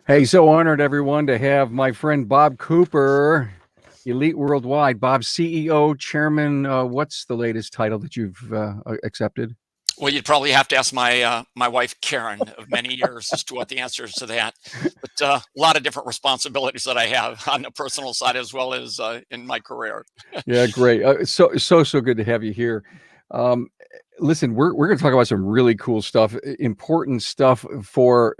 Hey, so honored, everyone, to have my friend Bob Cooper, Elite Worldwide. Bob, CEO, Chairman. What's the latest title that you've accepted? Well, you'd probably have to ask my wife Karen of many years as to what the answer is to that. But a lot of different responsibilities that I have on the personal side as well as in my career. Yeah, great. So good to have you here. Um, Listen, we're going to talk about some really cool stuff, important stuff for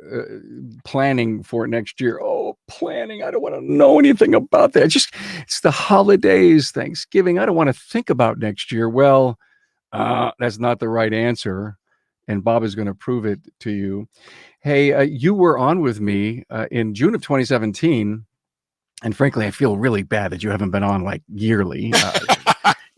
planning for next year. Oh, planning! I don't want to know anything about that. It's the holidays, Thanksgiving. I don't want to think about next year. Well, that's not the right answer, and Bob is going to prove it to you. Hey, you were on with me in June of 2017, and frankly, I feel really bad that you haven't been on like yearly.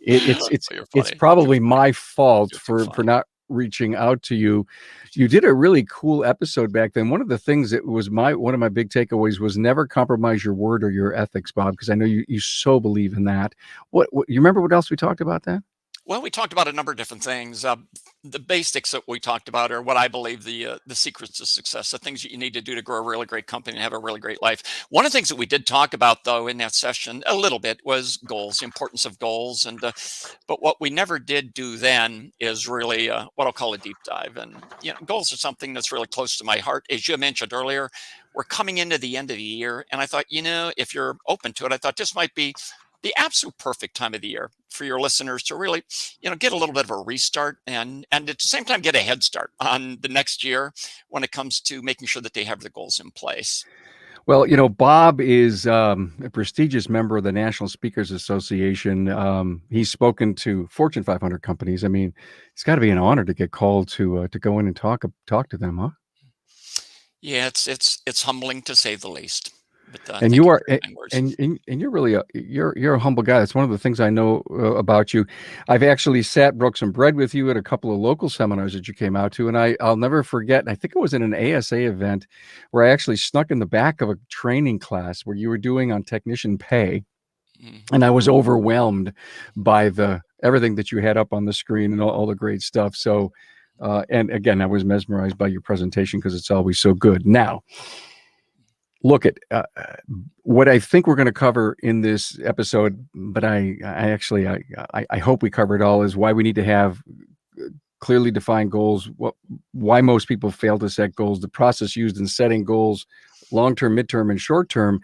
You're It's funny. You're probably funny. my fault You're too for funny. not reaching out to you. You did a really cool episode back then. One of the things that was my one of my big takeaways was never compromise your word or your ethics, Bob, because I know you so believe in that. What you remember what else we talked about then? Well, we talked about a number of different things. The basics that we talked about are what I believe the secrets to success, the things that you need to do to grow a really great company and have a really great life. One of the things that we did talk about, though, in that session a little bit was goals, the importance of goals, and but what we never did do then is really what I'll call a deep dive. And goals are something that's really close to my heart, as you mentioned earlier. We're coming into the end of the year, and I thought, if you're open to it, I thought this might be the absolute perfect time of the year for your listeners to really get a little bit of a restart and at the same time get a head start on the next year when it comes to making sure that they have the goals in place. Well, Bob is a prestigious member of the National Speakers Association. He's spoken to Fortune 500 companies. I mean, it's got to be an honor to get called to go in and talk to them, huh? Yeah, it's humbling to say the least, but And thank you you are, for your kind words. and you're really you're a humble guy. That's one of the things I know about you. I've actually broke some bread with you at a couple of local seminars that you came out to, and I'll never forget. I think it was in an ASA event where I actually snuck in the back of a training class where you were doing on technician pay, Mhm. and I was overwhelmed by the everything that you had up on the screen and all the great stuff. So, and again, I was mesmerized by your presentation because it's always so good. Now, look at what I think we're going to cover in this episode, but I actually, I hope we cover it all. Is why we need to have clearly defined goals. Why most people fail to set goals. The process used in setting goals, long term, midterm, and short term.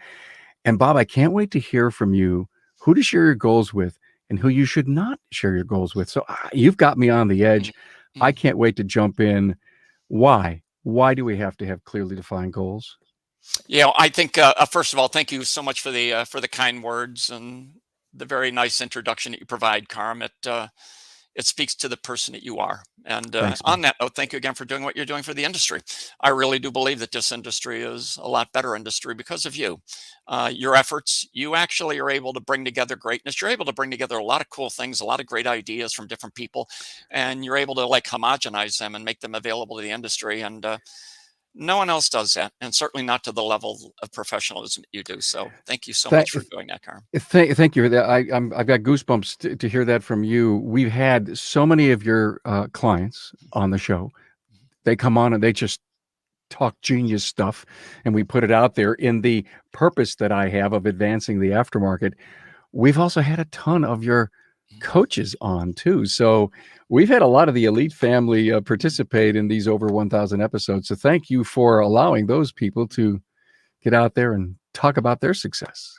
And Bob, I can't wait to hear from you who to share your goals with and who you should not share your goals with. So you've got me on the edge. I Mhm. can't wait to jump in. Why? Why do we have to have clearly defined goals? I think first of all, thank you so much for the kind words and the very nice introduction that you provide, Carm. It speaks to the person that you are. And Thanks, on man. that note, thank you again for doing what you're doing for the industry. I really do believe that this industry is a lot better industry because of you. Your efforts, you actually are able to bring together greatness. You're able to bring together a lot of cool things, a lot of great ideas from different people, and you're able to like homogenize them and make them available to the industry. And no one else does that, and certainly not to the level of professionalism that you do. So thank you so Th- much for doing that, Carm. thank you. I've got goosebumps to hear that from you. We've had so many of your clients on the show. They come on and they just talk genius stuff, and we put it out there in the purpose that I have of advancing the aftermarket. We've also had a ton of your coaches on too. So we've had a lot of the elite family participate in these over 1,000 episodes. So thank you for allowing those people to get out there and talk about their success.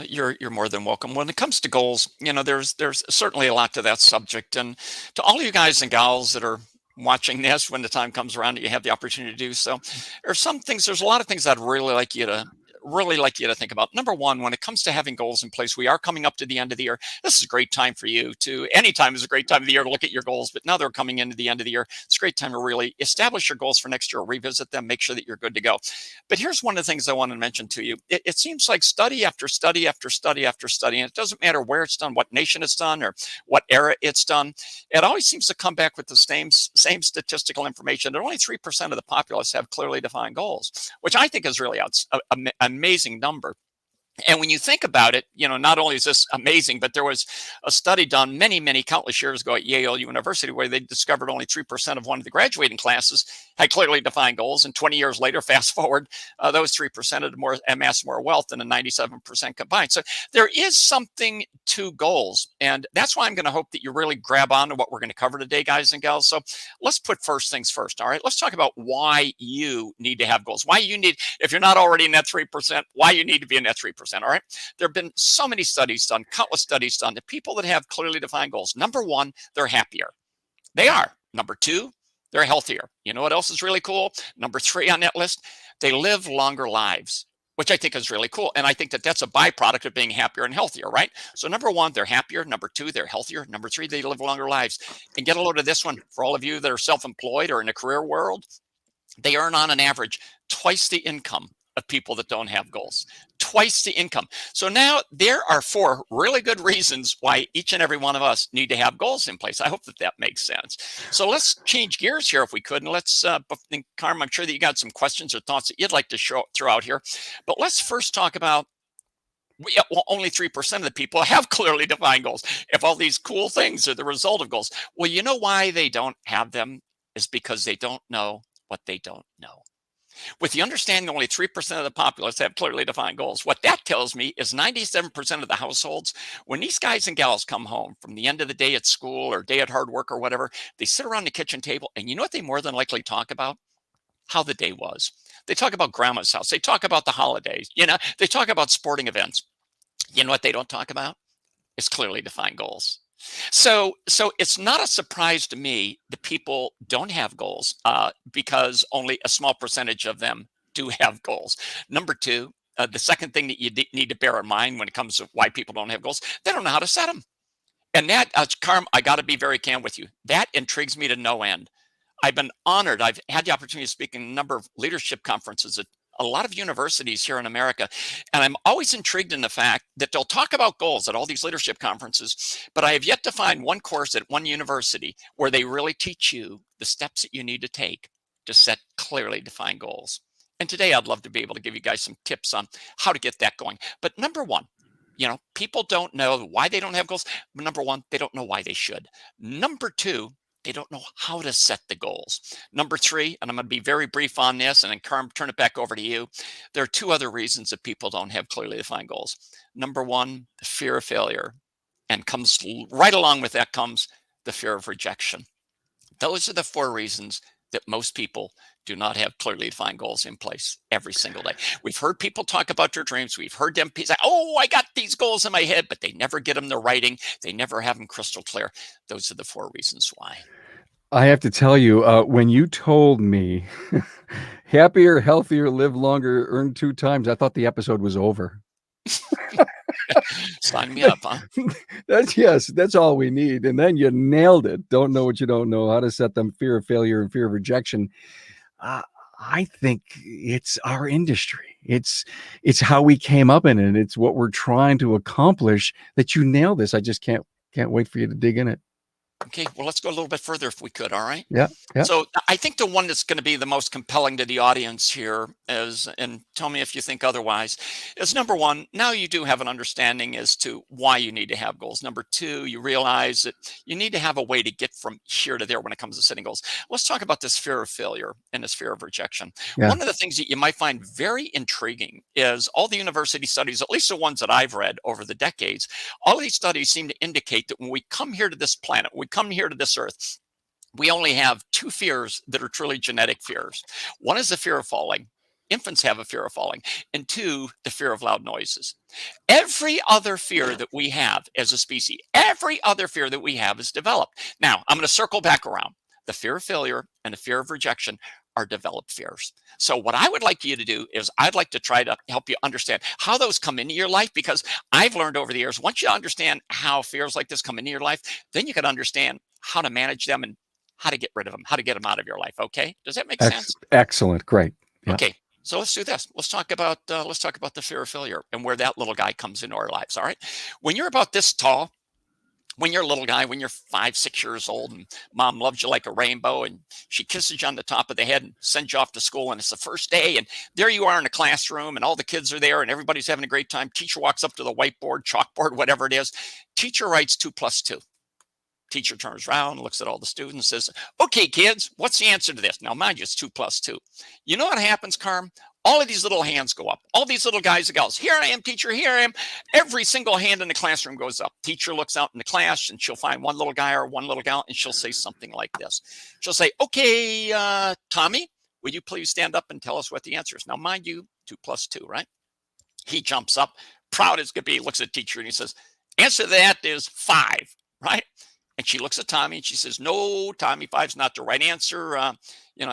You're more than welcome. When it comes to goals, there's certainly a lot to that subject, and to all you guys and gals that are watching this when the time comes around that you have the opportunity to do so, there's some things. There's a lot of things I'd really like you to think about. Number one, when it comes to having goals in place, we are coming up to the end of the year. This is a great time for you to. Anytime is a great time of the year to look at your goals, but now they're coming into the end of the year. It's a great time to really establish your goals for next year, revisit them, make sure that you're good to go. But here's one of the things I want to mention to you. It seems like study after study after study after study, and it doesn't matter where it's done, what nation it's done, or what era it's done. It always seems to come back with the same statistical information that only 3% of the populace have clearly defined goals, which I think is really an amazing number. And when you think about it, not only is this amazing, but there was a study done many, many countless years ago at Yale University where they discovered only 3% of one of the graduating classes had clearly defined goals. And 20 years later, fast forward, those 3% had more amassed more wealth than the 97% combined. So there is something to goals. And that's why I'm going to hope that you really grab on to what we're going to cover today, guys and gals. So let's put first things first. All right. Let's talk about why you need to have goals. Why you need, if you're not already in that 3%, why you need to be in that 3%. All right. There have been so many studies done, countless studies done. The people that have clearly defined goals, number one, they're happier. They are. Number two, they're healthier. You know what else is really cool? Number three on that list, they live longer lives, which I think is really cool. And I think that that's a byproduct of being happier and healthier, right? So number one, they're happier. Number two, they're healthier. Number three, they live longer lives. And get a load of this one for all of you that are self-employed or in the career world. They earn on an average twice the income of people that don't have goals, twice the income. So now there are four really good reasons why each and every one of us need to have goals in place. I hope that that makes sense. So let's change gears here if we could. And let's, Carm, I'm sure that you got some questions or thoughts that you'd like to throw out here. But let's first talk about only 3% of the people have clearly defined goals. If all these cool things are the result of goals, well, you know why they don't have them is because they don't know what they don't know. With the understanding only 3% of the populace have clearly defined goals, what that tells me is 97% of the households, when these guys and gals come home from the end of the day at school or day at hard work or whatever, they sit around the kitchen table and you know what they more than likely talk about? How the day was. They talk about grandma's house. They talk about the holidays. They talk about sporting events. You know what they don't talk about? It's clearly defined goals. So it's not a surprise to me that people don't have goals because only a small percentage of them do have goals. Number two, the second thing that you need to bear in mind when it comes to why people don't have goals, they don't know how to set them. And that, Carm, I got to be very candid with you. That intrigues me to no end. I've been honored. I've had the opportunity to speak in a number of leadership conferences at a lot of universities here in America. And I'm always intrigued in the fact that they'll talk about goals at all these leadership conferences, but I have yet to find one course at one university where they really teach you the steps that you need to take to set clearly defined goals. And today I'd love to be able to give you guys some tips on how to get that going. But number one, people don't know why they don't have goals. Number one, they don't know why they should. Number two, they don't know how to set the goals. Number three, and I'm going to be very brief on this, and then Carm, turn it back over to you. There are two other reasons that people don't have clearly defined goals. Number one, the fear of failure, and comes right along with that comes the fear of rejection. Those are the four reasons that most people do not have clearly defined goals in place every single day. We've heard people talk about their dreams. We've heard them say, oh, I got these goals in my head, but they never get them to writing. They never have them crystal clear. Those are the four reasons why. I have to tell you, when you told me happier, healthier, live longer, earn 2 times, I thought the episode was over. Sign me up, huh? That's all we need. And then you nailed it. Don't know what you don't know, how to set them, fear of failure and fear of rejection. I think it's our industry. It's how we came up in it. It's what we're trying to accomplish. That you nailed this. I just can't wait for you to dig in it. Okay, well, let's go a little bit further if we could, all right? Yeah. So I think the one that's going to be the most compelling to the audience here is, and tell me if you think otherwise, is number one, now you do have an understanding as to why you need to have goals. Number two, you realize that you need to have a way to get from here to there when it comes to setting goals. Let's talk about this fear of failure and this fear of rejection. Yeah. One of the things that you might find very intriguing is all the university studies, at least the ones that I've read over the decades, all of these studies seem to indicate that when we come here to this planet, we come here to this earth, we only have two fears that are truly genetic fears. One is the fear of falling. Infants have a fear of falling. And two, the fear of loud noises. Every other fear that we have as a species, every other fear that we have is developed. Now, I'm going to circle back around. The fear of failure and the fear of rejection are developed fears. So what I would like you to do is I'd like to try to help you understand how those come into your life, because I've learned over the years, once you understand how fears like this come into your life, then you can understand how to manage them and how to get rid of them, how to get them out of your life. Okay. Does that make sense? Excellent. Great. Yeah. Okay. So let's do this. Let's talk about the fear of failure and where that little guy comes into our lives. All right. When you're about this tall, When you're a little guy, when you're 5, 6 years old, and mom loves you like a rainbow, and she kisses you on the top of the head and sends you off to school, and it's the first day, and there you are in a classroom, and all the kids are there, and everybody's having a great time. Teacher walks up to the whiteboard, chalkboard, whatever it is. Teacher writes 2 plus 2. Teacher turns around, looks at all the students, says, "Okay, kids, what's the answer to this?" Now, mind you, it's 2 plus 2. You know what happens, Carm? All of these little hands go up. All these little guys and gals. "Here I am, teacher. Here I am." Every single hand in the classroom goes up. Teacher looks out in the class, and she'll find one little guy or one little gal, and she'll say something like this. She'll say, "Okay, Tommy, would you please stand up and tell us what the answer is?" Now, mind you, 2 plus 2, right? He jumps up, proud as could be, looks at teacher, and he says, "Answer to that is 5, right?" And she looks at Tommy and she says, "No, Tommy, 5's not the right answer.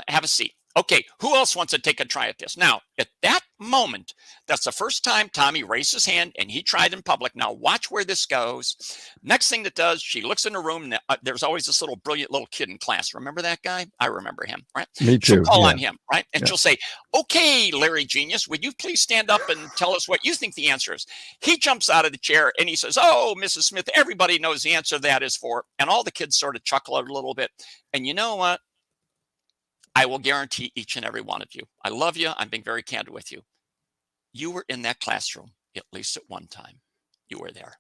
Have a seat." Okay, who else wants to take a try at this? Now, at that moment, that's the first time Tommy raised his hand and he tried in public. Now, watch where this goes. Next thing that does, she looks in the room. And there's always this little brilliant little kid in class. Remember that guy? I remember him, right? Me too. She'll call Yeah. on him, right? And she'll say, "Okay, Larry Genius, would you please stand up and tell us what you think the answer is?" He jumps out of the chair and he says, "Oh, Mrs. Smith, everybody knows the answer to that is 4." And all the kids sort of chuckle a little bit. And you know what? I will guarantee each and every one of you, I love you. I'm being very candid with you. You were in that classroom at least at one time. You were there.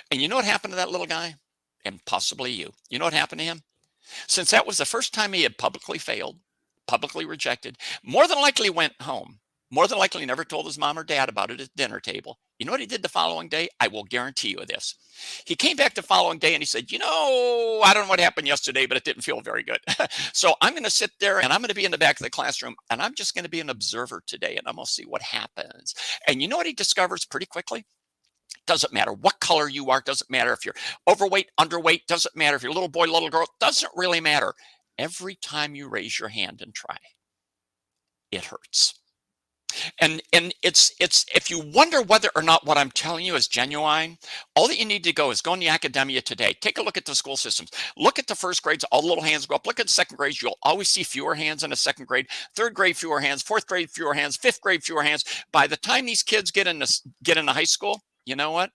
And you know what happened to that little guy? And possibly you. You know what happened to him? Since that was the first time he had publicly failed, publicly rejected, more than likely went home, more than likely never told his mom or dad about it at the dinner table. You know what he did the following day? I will guarantee you this. He came back the following day and he said, "I don't know what happened yesterday, but it didn't feel very good. So I'm going to sit there and I'm going to be in the back of the classroom and I'm just going to be an observer today and I'm going to see what happens." And you know what he discovers pretty quickly? Doesn't matter what color you are, doesn't matter if you're overweight, underweight, doesn't matter if you're a little boy, little girl, doesn't really matter. Every time you raise your hand and try, it hurts. And it's if you wonder whether or not what I'm telling you is genuine, all that you need to go is go in the academia today. Take a look at the school systems. Look at the first grades, all the little hands go up. Look at the second grades, you'll always see fewer hands in the second grade. Third grade, fewer hands. Fourth grade, fewer hands. Fifth grade, fewer hands. By the time these kids get into high school, you know what?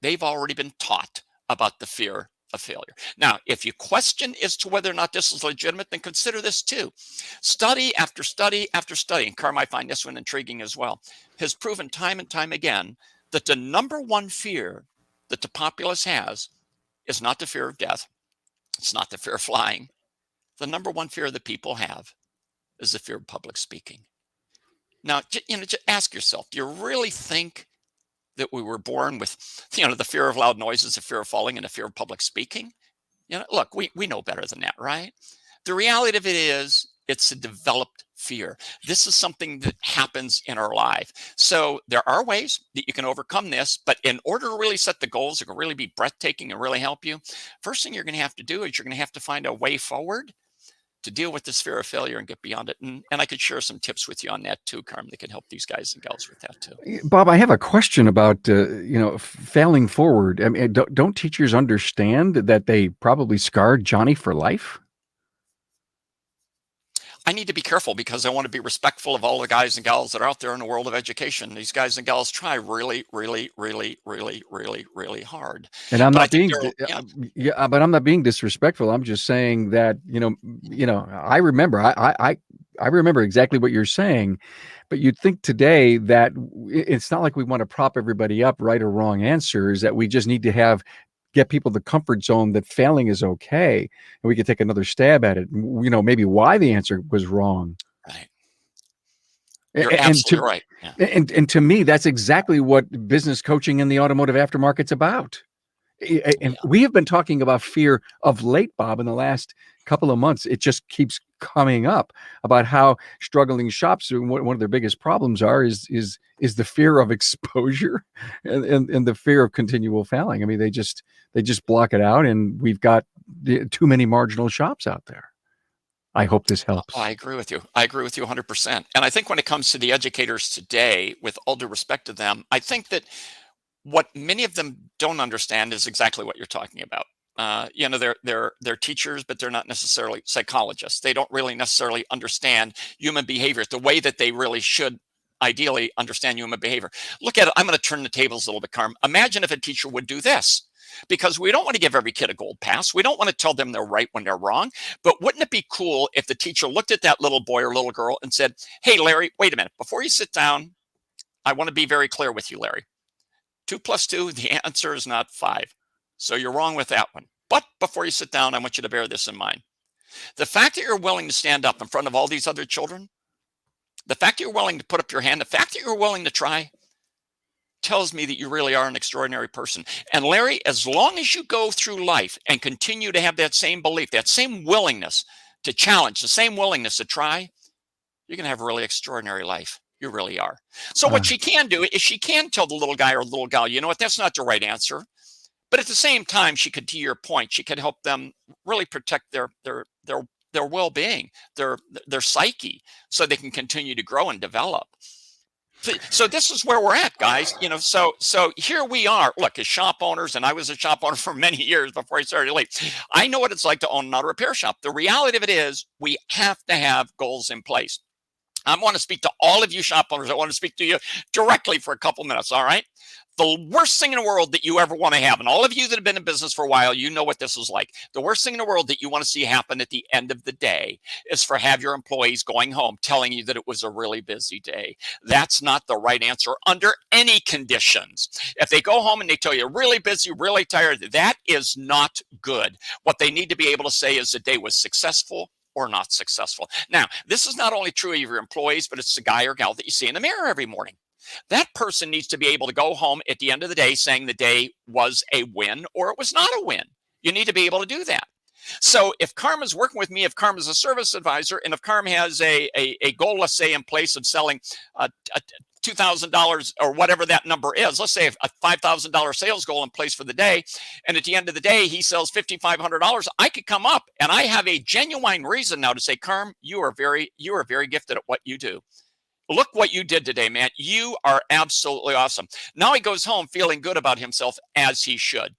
They've already been taught about the fear of failure. Now, if you question as to whether or not this is legitimate, then consider this too. Study after study after study, and Carm, I find this one intriguing as well, has proven time and time again that the number one fear that the populace has is not the fear of death. It's not the fear of flying. The number one fear that people have is the fear of public speaking. Now, just ask yourself, do you really think that we were born with, the fear of loud noises, the fear of falling, and the fear of public speaking? Look, we know better than that, right? The reality of it is, it's a developed fear. This is something that happens in our life. So there are ways that you can overcome this, but in order to really set the goals that can really be breathtaking and really help you, first thing you're going to have to do is you're going to have to find a way forward to deal with this fear of failure and get beyond it. And I could share some tips with you on that too, Carmen, that can help these guys and gals with that too. Bob, I have a question about failing forward. I mean, don't teachers understand that they probably scarred Johnny for life? I need to be careful because I want to be respectful of all the guys and gals that are out there in the world of education. These guys and gals try really, really, really, really, really, really hard. And I'm But I not think being, yeah, but I'm not being disrespectful. I'm just saying that, I remember, I remember exactly what you're saying, but you'd think today that it's not like we want to prop everybody up, right or wrong answers, that we just need to get people the comfort zone that failing is okay, and we could take another stab at it. Maybe why the answer was wrong. right. You're And absolutely right. Yeah. and to me, that's exactly what business coaching in the automotive aftermarket's about. And we have been talking about fear of late, Bob, in the last couple of months. It just keeps coming up about how struggling shops, one of their biggest problems is the fear of exposure and the fear of continual failing. I mean, they just block it out, and we've got too many marginal shops out there. I hope this helps. I agree with you. I agree with you 100%. And I think when it comes to the educators today, with all due respect to them, I think that what many of them don't understand is exactly what you're talking about. They're teachers, but they're not necessarily psychologists. They don't really necessarily understand human behavior the way that they really should ideally understand human behavior. Look at it. I'm going to turn the tables a little bit, Carm. Imagine if a teacher would do this. because we don't want to give every kid a gold pass. We don't want to tell them they're right when they're wrong. But wouldn't it be cool if the teacher looked at that little boy or little girl and said, hey, Larry, wait a minute. Before you sit down, I want to be very clear with you, Larry. 2 plus 2, the answer is not 5. So you're wrong with that one. But before you sit down, I want you to bear this in mind. The fact that you're willing to stand up in front of all these other children, the fact that you're willing to put up your hand, the fact that you're willing to try, tells me that you really are an extraordinary person. And Larry, as long as you go through life and continue to have that same belief, that same willingness to challenge, the same willingness to try, you're going to have a really extraordinary life. You really are. So what she can do is she can tell the little guy or little gal, you know what, that's not the right answer. But at the same time, she could, to your point, she could help them really protect their well-being, their psyche, so they can continue to grow and develop. So this is where we're at, guys. So here we are. Look, as shop owners, and I was a shop owner for many years before I started late. I know what it's like to own an auto repair shop. The reality of it is we have to have goals in place. I want to speak to all of you shop owners. I want to speak to you directly for a couple minutes, all right? The worst thing in the world that you ever want to have, and all of you that have been in business for a while, you know what this is like. The worst thing in the world that you want to see happen at the end of the day is for have your employees going home telling you that it was a really busy day. That's not the right answer under any conditions. If they go home and they tell you really busy, really tired, that is not good. What they need to be able to say is the day was successful or not successful. Now, this is not only true of your employees, but it's the guy or gal that you see in the mirror every morning. That person needs to be able to go home at the end of the day saying the day was a win or it was not a win. You need to be able to do that. So if Karma's working with me, if Karma's a service advisor, and if Karma has a goal, let's say, in place of selling $2,000 or whatever that number is, let's say a $5,000 sales goal in place for the day, and at the end of the day, he sells $5,500, I could come up and I have a genuine reason now to say, Karm, you are very gifted at what you do. Look what you did today, man. You are absolutely awesome. Now he goes home feeling good about himself, as he should.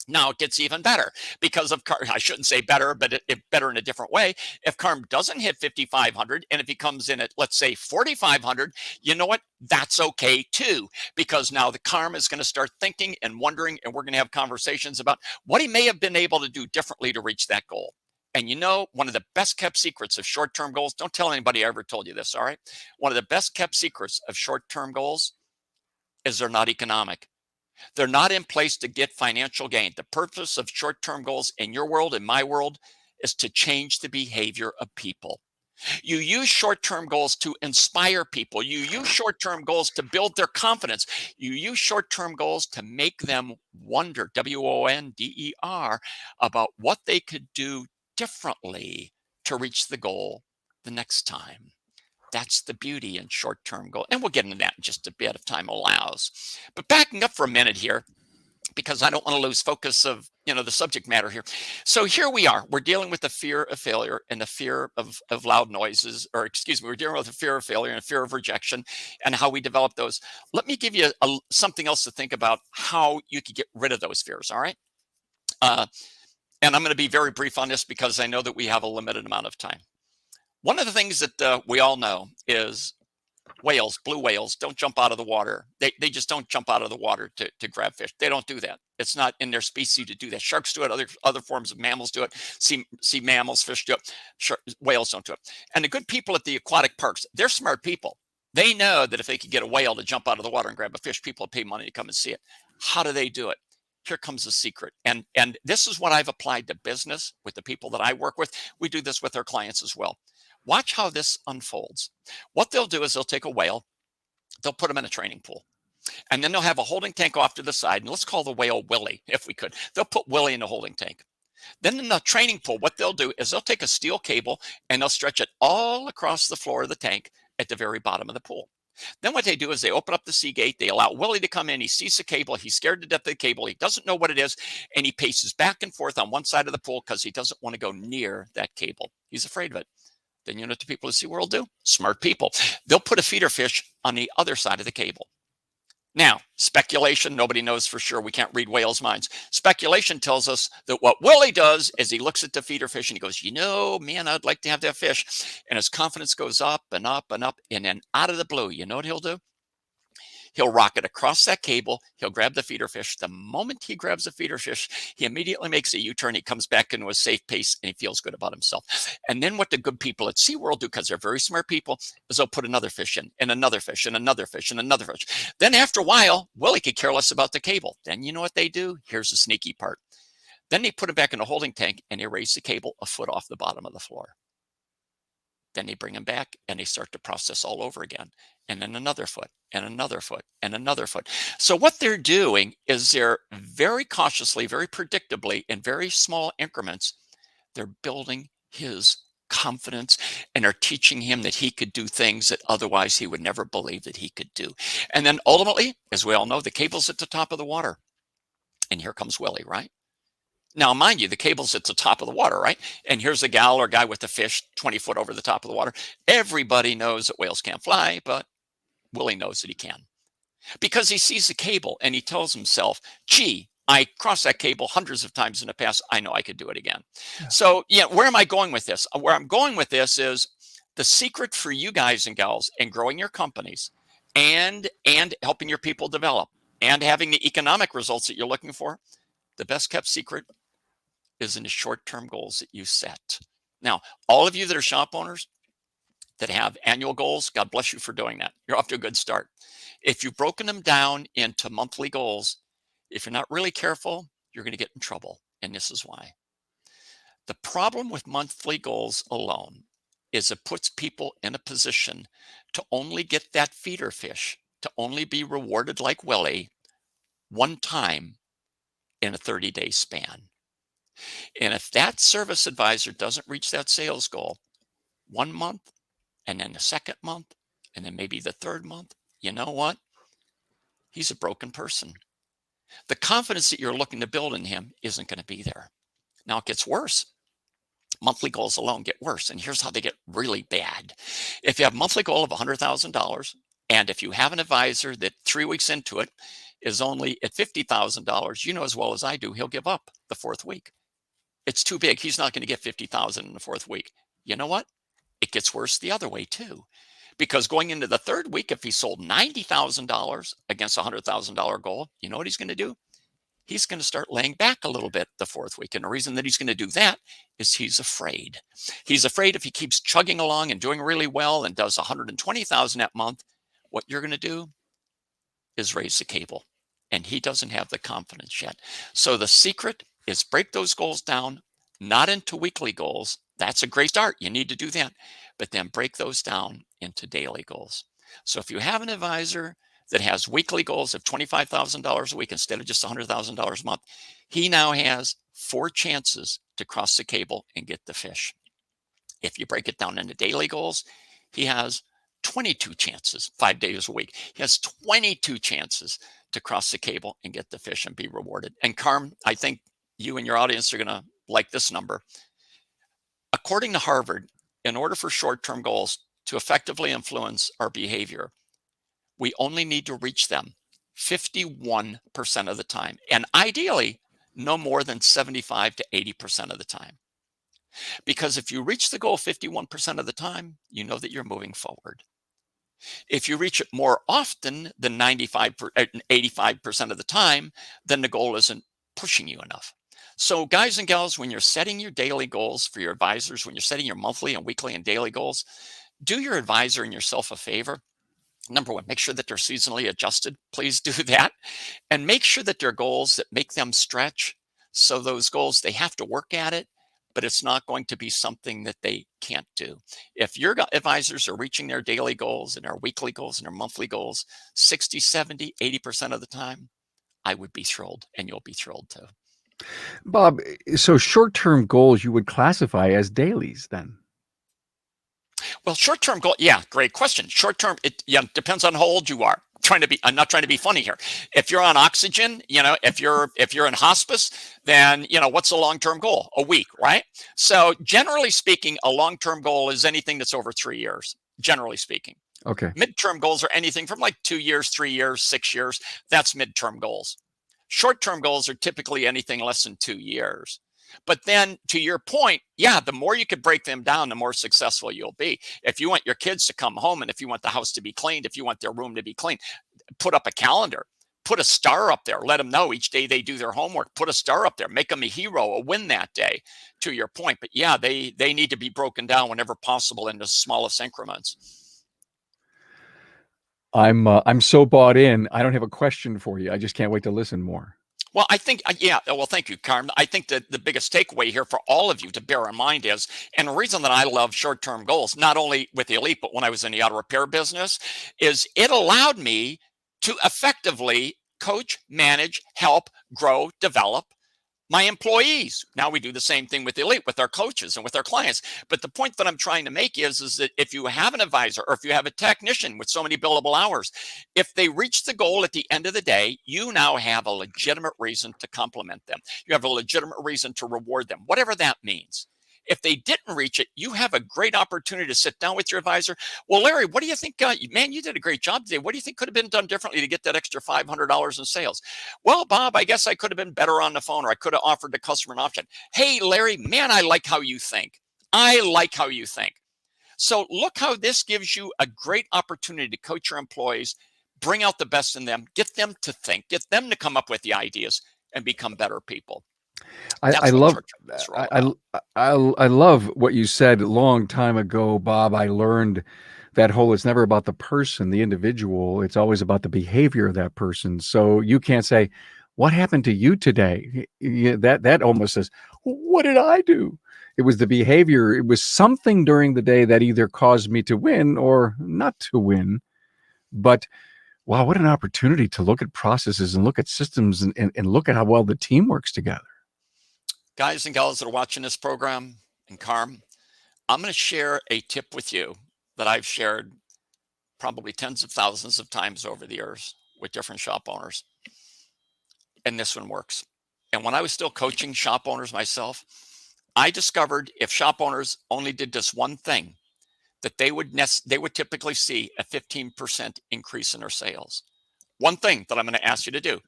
Now it gets even better because of I shouldn't say better, but it better in a different way. If Karm doesn't hit 5,500 and if he comes in at, let's say, 4,500, you know what? That's okay too, because now the Karm is going to start thinking and wondering, and we're going to have conversations about what he may have been able to do differently to reach that goal. And you know, one of the best kept secrets of short-term goals, don't tell anybody I ever told you this, all right? One of the best kept secrets of short-term goals is they're not economic. They're not in place to get financial gain. The purpose of short-term goals in your world, in my world, is to change the behavior of people. You use short-term goals to inspire people. You use short-term goals to build their confidence. You use short-term goals to make them wonder, W-O-N-D-E-R, about what they could do differently to reach the goal the next time. That's the beauty in short-term goal. And we'll get into that in just a bit if time allows. But backing up for a minute here, because I don't want to lose focus of the subject matter here. So here we are. We're dealing with the fear of failure and the fear of loud noises, or excuse me, we're dealing with the fear of failure and the fear of rejection and how we develop those. Let me give you something else to think about how you could get rid of those fears, all right? And I'm going to be very brief on this because I know that we have a limited amount of time. One of the things that we all know is whales, blue whales, don't jump out of the water. They just don't jump out of the water to grab fish. They don't do that. It's not in their species to do that. Sharks do it. Other forms of mammals do it. Sea mammals, fish do it. Whales don't do it. And the good people at the aquatic parks, they're smart people. They know that if they could get a whale to jump out of the water and grab a fish, people would pay money to come and see it. How do they do it? Here comes the secret. And this is what I've applied to business with the people that I work with. We do this with our clients as well. Watch how this unfolds. What they'll do is they'll take a whale, they'll put them in a training pool, and then they'll have a holding tank off to the side. And let's call the whale Willie, if we could. They'll put Willie in the holding tank. Then in the training pool, what they'll do is they'll take a steel cable and they'll stretch it all across the floor of the tank at the very bottom of the pool. Then what they do is they open up the sea gate. They allow Willie to come in. He sees the cable. He's scared to death of the cable. He doesn't know what it is. And he paces back and forth on one side of the pool because he doesn't want to go near that cable. He's afraid of it. Then you know what the people at SeaWorld do? Smart people. They'll put a feeder fish on the other side of the cable. Now, speculation, nobody knows for sure. We can't read whales' minds. Speculation tells us that what Willie does is he looks at the feeder fish and he goes, man, I'd like to have that fish. And his confidence goes up and up and up. And then out of the blue, you know what he'll do? He'll rock it across that cable. He'll grab the feeder fish. The moment he grabs the feeder fish, he immediately makes a U-turn. He comes back into a safe pace and he feels good about himself. And then what the good people at SeaWorld do, because they're very smart people, is they'll put another fish in, and another fish, and another fish, and another fish. Then after a while, Willie could care less about the cable. Then you know what they do? Here's the sneaky part. Then they put him back in a holding tank and they raise the cable a foot off the bottom of the floor. Then they bring him back and they start to process all over again. And then another foot and another foot and another foot. So what they're doing is they're very cautiously, very predictably, in very small increments, they're building his confidence and are teaching him that he could do things that otherwise he would never believe that he could do. And then ultimately, as we all know, the cable's at the top of the water. And here comes Willie, right? Now, mind you, the cable's at the top of the water, right? And here's a gal or guy with a fish 20 foot over the top of the water. Everybody knows that whales can't fly, but Willie knows that he can. Because he sees the cable and he tells himself, gee, I crossed that cable hundreds of times in the past. I know I could do it again. Yeah. So, yeah, where am I going with this? Where I'm going with this is the secret for you guys and gals in growing your companies and helping your people develop and having the economic results that you're looking for. The best kept secret is in the short-term goals that you set. Now, all of you that are shop owners that have annual goals, God bless you for doing that. You're off to a good start. If you've broken them down into monthly goals, if you're not really careful, you're going to get in trouble. And this is why. The problem with monthly goals alone is it puts people in a position to only get that feeder fish, to only be rewarded like Willie one time in a 30-day span. And if that service advisor doesn't reach that sales goal 1 month, and then the second month, and then maybe the third month, you know what? He's a broken person. The confidence that you're looking to build in him isn't going to be there. Now it gets worse. Monthly goals alone get worse. And here's how they get really bad. If you have a monthly goal of $100,000, and if you have an advisor that 3 weeks into it is only at $50,000, you know as well as I do, he'll give up the fourth week. It's too big. He's not going to get 50,000 in the fourth week. You know what? It gets worse the other way too. Because going into the third week, if he sold $90,000 against a $100,000 goal, you know what he's going to do? He's going to start laying back a little bit the fourth week. And the reason that he's going to do that is he's afraid. He's afraid if he keeps chugging along and doing really well and does 120,000 that month, what you're going to do is raise the cable. And he doesn't have the confidence yet. So the secret is break those goals down, not into weekly goals. That's a great start. You need to do that. But then break those down into daily goals. So if you have an advisor that has weekly goals of $25,000 a week instead of just $100,000 a month, he now has 4 chances to cross the cable and get the fish. If you break it down into daily goals, he has 22 chances, 5 days a week. He has 22 chances to cross the cable and get the fish and be rewarded. And Carm, I think you and your audience are going to like this number. According to Harvard, in order for short-term goals to effectively influence our behavior, we only need to reach them 51% of the time. And ideally, no more than 75 to 80% of the time. Because if you reach the goal 51% of the time, you know that you're moving forward. If you reach it more often than 85% of the time, then the goal isn't pushing you enough. So guys and gals, when you're setting your daily goals for your advisors, when you're setting your monthly and weekly and daily goals, do your advisor and yourself a favor. Number one, make sure that they're seasonally adjusted. Please do that. And make sure that they're goals that make them stretch. So those goals, they have to work at it, but it's not going to be something that they can't do. If your advisors are reaching their daily goals and their weekly goals and their monthly goals 60, 70, 80% of the time, I would be thrilled, and you'll be thrilled too. Bob, so short-term goals you would classify as dailies then? Well, short-term goal, yeah, great question. Short-term, it depends on how old you are. I'm not trying to be funny here. If you're on oxygen, if you're in hospice, then what's a long-term goal? A week, right? So generally speaking, a long-term goal is anything that's over 3 years, generally speaking. Okay. Midterm goals are anything from like 2 years, 3 years, 6 years. That's midterm goals. Short-term goals are typically anything less than 2 years. But then to your point, yeah, the more you could break them down, the more successful you'll be. If you want your kids to come home and if you want the house to be cleaned, if you want their room to be cleaned, put up a calendar, put a star up there, let them know each day they do their homework, put a star up there, make them a hero, a win that day, to your point. But yeah, they need to be broken down whenever possible into smallest increments. I'm so bought in. I don't have a question for you. I just can't wait to listen more. Well, I think, yeah, well, thank you, Carm. I think that the biggest takeaway here for all of you to bear in mind is, and the reason that I love short-term goals, not only with the Elite, but when I was in the auto repair business, is it allowed me to effectively coach, manage, help, grow, develop my employees. Now we do the same thing with the Elite, with our coaches and with our clients. But the point that I'm trying to make is that if you have an advisor or if you have a technician with so many billable hours, if they reach the goal at the end of the day, you now have a legitimate reason to compliment them. You have a legitimate reason to reward them, whatever that means. If they didn't reach it, you have a great opportunity to sit down with your advisor. Well, Larry, what do you think? Man, you did a great job today. What do you think could have been done differently to get that extra $500 in sales? Well, Bob, I guess I could have been better on the phone, or I could have offered the customer an option. Hey, Larry, man, I like how you think. I like how you think. So look how this gives you a great opportunity to coach your employees, bring out the best in them, get them to think, get them to come up with the ideas and become better people. I love I love what you said a long time ago, Bob. I learned that whole it's never about the person, the individual. It's always about the behavior of that person. So you can't say, what happened to you today? That almost says, what did I do? It was the behavior. It was something during the day that either caused me to win or not to win. But wow, what an opportunity to look at processes and look at systems and look at how well the team works together. Guys and gals that are watching this program, and Carm, I'm going to share a tip with you that I've shared probably tens of thousands of times over the years with different shop owners. And this one works. And when I was still coaching shop owners myself, I discovered if shop owners only did this one thing, that they would typically see a 15% increase in their sales. One thing that I'm going to ask you to do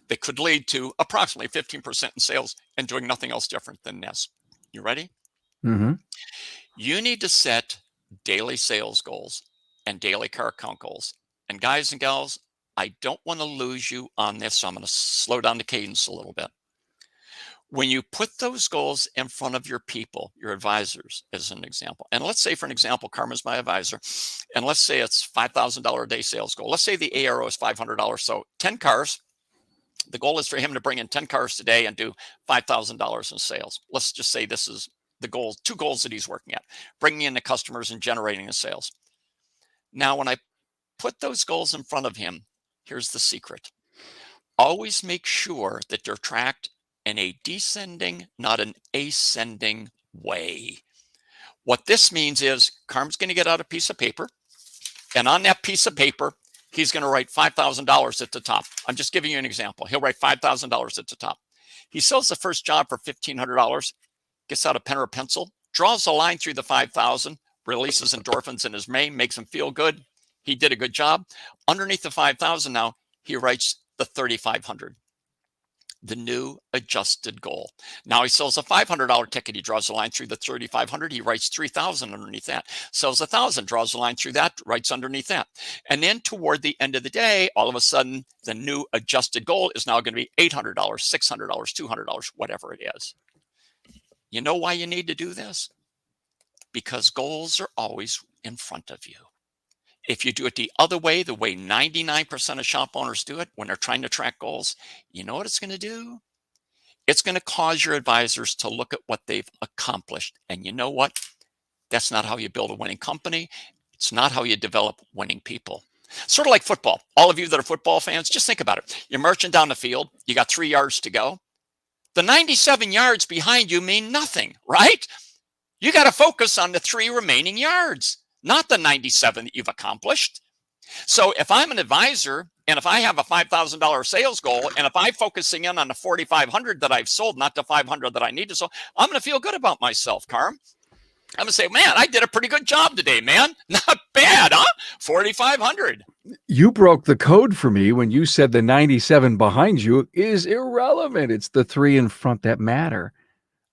that could lead to approximately 15% in sales and doing nothing else different than this. You ready? Mm-hmm. You need to set daily sales goals and daily car count goals. And guys and gals, I don't want to lose you on this, so I'm going to slow down the cadence a little bit. When you put those goals in front of your people, your advisors, as an example, and let's say, for an example, Karma's my advisor, and let's say it's $5,000 a day sales goal. Let's say the ARO is $500. So 10 cars. The goal is for him to bring in 10 cars today and do $5,000 in sales. Let's just say this is the goal, two goals that he's working at, bringing in the customers and generating the sales. Now, when I put those goals in front of him, here's the secret. Always make sure that they're tracked in a descending, not an ascending way. What this means is Carm's going to get out a piece of paper, and on that piece of paper, he's going to write $5,000 at the top. I'm just giving you an example. He'll write $5,000 at the top. He sells the first job for $1,500, gets out a pen or a pencil, draws a line through the 5,000, releases endorphins in his brain, makes him feel good. He did a good job. Underneath the 5,000 now, he writes the 3,500. The new adjusted goal. Now he sells a $500 ticket. He draws a line through the 3,500. He writes 3,000 underneath that. Sells 1,000, draws a line through that, writes underneath that. And then toward the end of the day, all of a sudden, the new adjusted goal is now going to be $800, $600, $200, whatever it is. You know why you need to do this? Because goals are always in front of you. If you do it the other way, the way 99% of shop owners do it when they're trying to track goals, you know what it's going to do? It's going to cause your advisors to look at what they've accomplished. And you know what? That's not how you build a winning company. It's not how you develop winning people. Sort of like football. All of you that are football fans, just think about it. You're marching down the field. You got 3 yards to go. The 97 yards behind you mean nothing, right? You got to focus on the 3 remaining yards, not the 97 that you've accomplished. So if I'm an advisor and if I have a $5,000 sales goal and if I'm focusing in on the 4,500 that I've sold, not the 500 that I need to sell, I'm going to feel good about myself, Carm. I'm going to say, man, I did a pretty good job today, man. Not bad, huh? 4,500. You broke the code for me when you said the 97 behind you is irrelevant. It's the 3 in front that matter.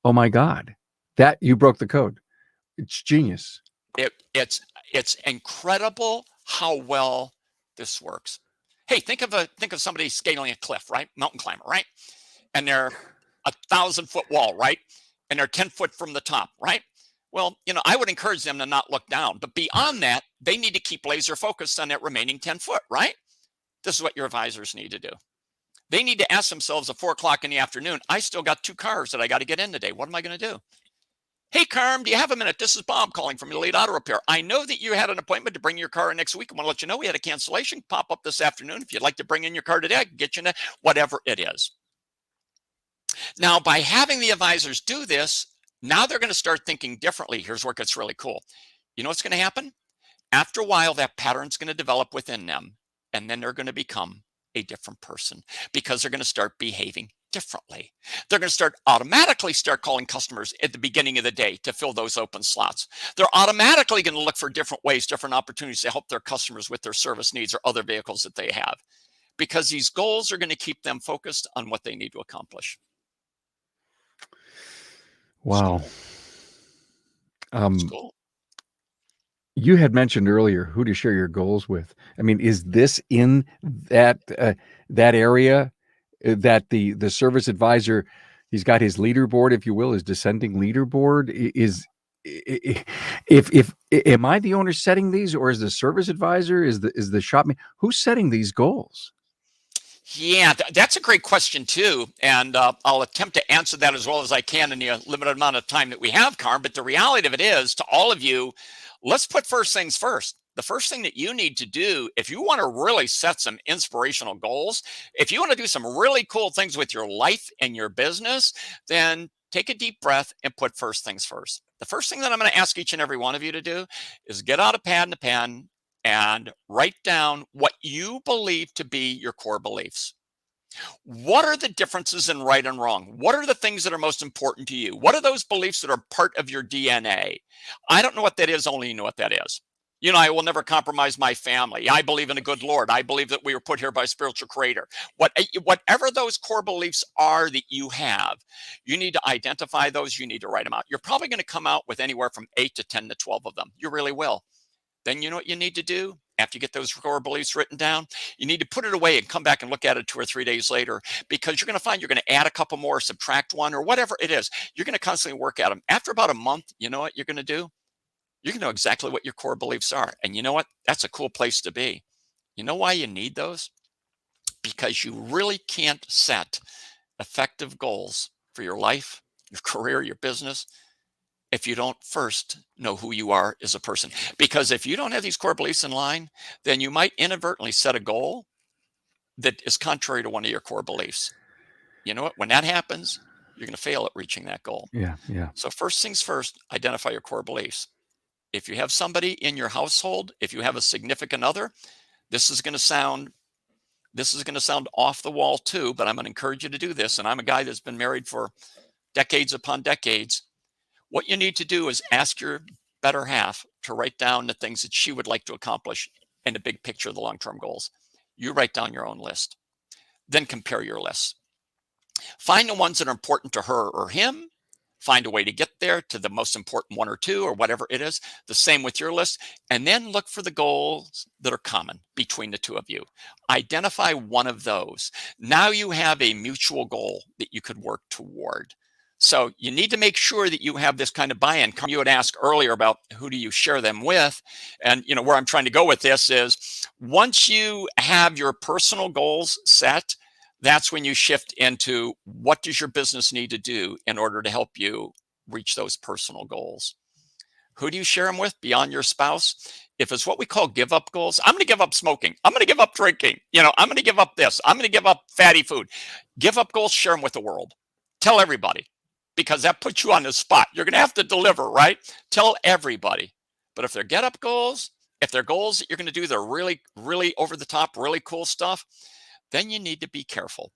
Oh my God. That you broke the code. It's genius. It's incredible how well this works. Hey, think of somebody scaling a cliff, right? Mountain climber, right? And they're 1,000-foot wall, right? And they're 10 foot from the top, right? Well, I would encourage them to not look down, but beyond that, they need to keep laser focused on that remaining 10 foot, right? This is what your advisors need to do. They need to ask themselves at 4 o'clock in the afternoon, I still got 2 cars that I got to get in today. What am I going to do? Hey, Carm, do you have a minute? This is Bob calling from Elite Auto Repair. I know that you had an appointment to bring your car in next week. I want to let you know we had a cancellation pop up this afternoon. If you'd like to bring in your car today, I can get you in whatever it is. Now, by having the advisors do this, now they're going to start thinking differently. Here's where it gets really cool. You know what's going to happen? After a while, that pattern's going to develop within them, and then they're going to become a different person because they're going to start behaving differently. They're going to automatically start calling customers at the beginning of the day to fill those open slots. They're automatically going to look for different ways, different opportunities to help their customers with their service needs or other vehicles that they have, because these goals are going to keep them focused on what they need to accomplish. Wow. It's cool. You had mentioned earlier who to share your goals with. I mean, is this in that area that the service advisor, he's got his leaderboard, if you will, his descending leaderboard? If am I the owner setting these, or is the service advisor, is the shop who's setting these goals? Yeah, that's a great question too, and I'll attempt to answer that as well as I can in the limited amount of time that we have, Carm. But the reality of it is, to all of you, let's put first things first. The first thing that you need to do, if you want to really set some inspirational goals, if you want to do some really cool things with your life and your business, then take a deep breath and put first things first. The first thing that I'm going to ask each and every one of you to do is get out a pad and a pen and write down what you believe to be your core beliefs. What are the differences in right and wrong? What are the things that are most important to you? What are those beliefs that are part of your DNA? I don't know what that is, only you know what that is. I will never compromise my family. I believe in a good Lord. I believe that we were put here by a spiritual creator. Whatever those core beliefs are that you have, you need to identify those. You need to write them out. You're probably going to come out with anywhere from 8 to 10 to 12 of them. You really will. Then you know what you need to do after you get those core beliefs written down? You need to put it away and come back and look at it 2 or 3 days later, because you're going to find you're going to add a couple more, subtract one, or whatever it is. You're going to constantly work at them. After about a month, you know what you're going to do? You're going to know exactly what your core beliefs are. And you know what? That's a cool place to be. You know why you need those? Because you really can't set effective goals for your life, your career, your business, if you don't first know who you are as a person. Because if you don't have these core beliefs in line, then you might inadvertently set a goal that is contrary to one of your core beliefs. You know what? When that happens, you're going to fail at reaching that goal. Yeah. So first things first, identify your core beliefs. If you have somebody in your household, if you have a significant other, this is going to sound off the wall too, but I'm going to encourage you to do this. And I'm a guy that's been married for decades upon decades. What you need to do is ask your better half to write down the things that she would like to accomplish in the big picture of the long-term goals. You write down your own list. Then compare your lists. Find the ones that are important to her or him. Find a way to get there to the most important one or two or whatever it is. The same with your list. And then look for the goals that are common between the two of you. Identify one of those. Now you have a mutual goal that you could work toward. So you need to make sure that you have this kind of buy-in. You had asked earlier about who do you share them with? And where I'm trying to go with this is, once you have your personal goals set, that's when you shift into what does your business need to do in order to help you reach those personal goals. Who do you share them with beyond your spouse? If it's what we call give up goals, I'm going to give up smoking. I'm going to give up drinking. I'm going to give up this. I'm going to give up fatty food. Give up goals, share them with the world. Tell everybody, because that puts you on the spot. You're going to have to deliver, right? Tell everybody. But if they're get up goals, if they're goals that you're going to do, they're really, really over the top, really cool stuff, then you need to be careful.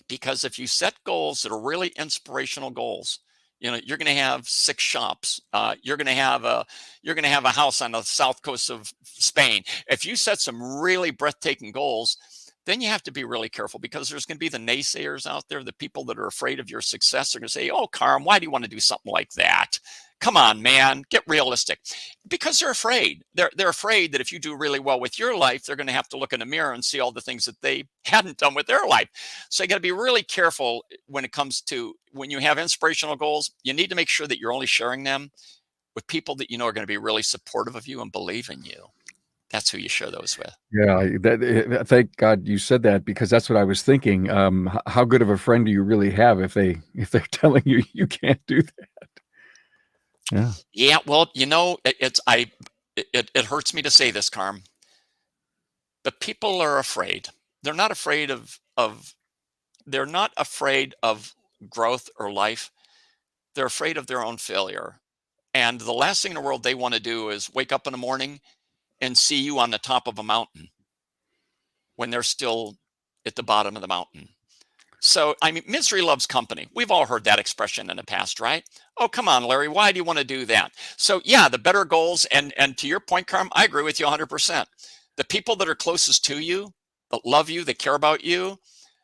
Because if you set goals that are really inspirational goals, you're going to have 6 shops. You're going to have a house on the south coast of Spain. If you set some really breathtaking goals, then you have to be really careful, because there's going to be the naysayers out there, the people that are afraid of your success. They're going to say, oh, Carm, why do you want to do something like that? Come on, man, get realistic. Because they're afraid. They're afraid that if you do really well with your life, they're going to have to look in the mirror and see all the things that they hadn't done with their life. So you got to be really careful when it comes to when you have inspirational goals. You need to make sure that you're only sharing them with people that you know are going to be really supportive of you and believe in you. That's who you share those with. Yeah, thank God you said that, because that's what I was thinking. How good of a friend do you really have if they're telling you you can't do that? Yeah. Yeah, well, it hurts me to say this, Carm, but people are afraid. They're not afraid they're not afraid of growth or life. They're afraid of their own failure. And the last thing in the world they want to do is wake up in the morning and see you on the top of a mountain when they're still at the bottom of the mountain. So, I mean, misery loves company. We've all heard that expression in the past, right? Oh, come on, Larry, why do you want to do that? So, yeah, the better goals, and to your point, Carm, I agree with you 100%. The people that are closest to you, that love you, that care about you,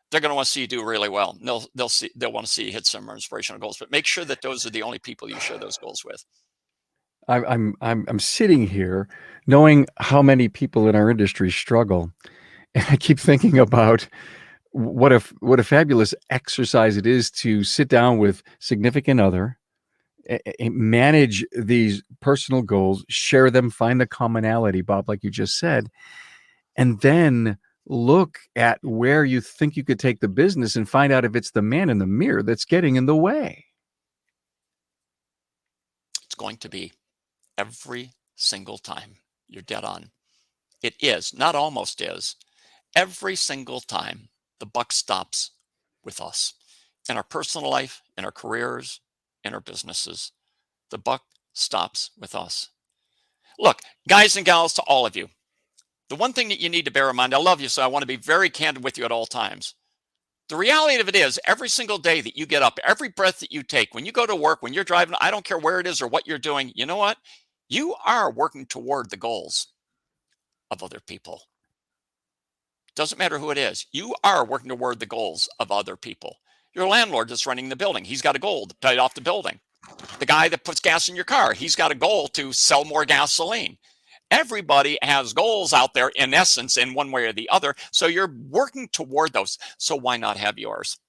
they're going to want to see you do really well. They'll want to see you hit some inspirational goals. But make sure that those are the only people you share those goals with. I'm sitting here knowing how many people in our industry struggle, and I keep thinking about what a fabulous exercise it is to sit down with significant other, manage these personal goals, share them, find the commonality, Bob, like you just said, and then look at where you think you could take the business and find out if it's the man in the mirror that's getting in the way. It's going to be every single time. You're dead on. It is, not almost is. Every single time the buck stops with us in our personal life, in our careers, in our businesses. The buck stops with us. Look, guys and gals, to all of you, the one thing that you need to bear in mind, I love you, so I want to be very candid with you at all times. The reality of it is, every single day that you get up, every breath that you take, when you go to work, when you're driving, I don't care where it is or what you're doing, you know what? You are working toward the goals of other people. Doesn't matter who it is. You are working toward the goals of other people. Your landlord that's running the building, he's got a goal to pay off the building. The guy that puts gas in your car, he's got a goal to sell more gasoline. Everybody has goals out there, in essence, in one way or the other. So you're working toward those. So why not have yours?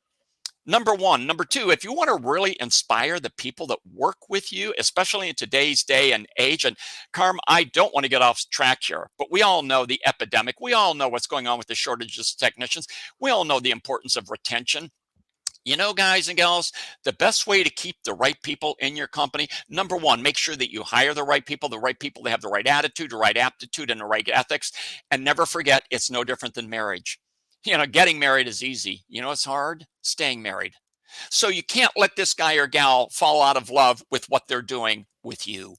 Number one. Number two, if you want to really inspire the people that work with you, especially in today's day and age, and Carm, I don't want to get off track here, but we all know the epidemic. We all know what's going on with the shortages of technicians. We all know the importance of retention. You know, guys and gals, the best way to keep the right people in your company, number one, make sure that you hire the right people that have the right attitude, the right aptitude, and the right ethics. And never forget, it's no different than marriage. Getting married is easy. It's hard, staying married. So you can't let this guy or gal fall out of love with what they're doing with you.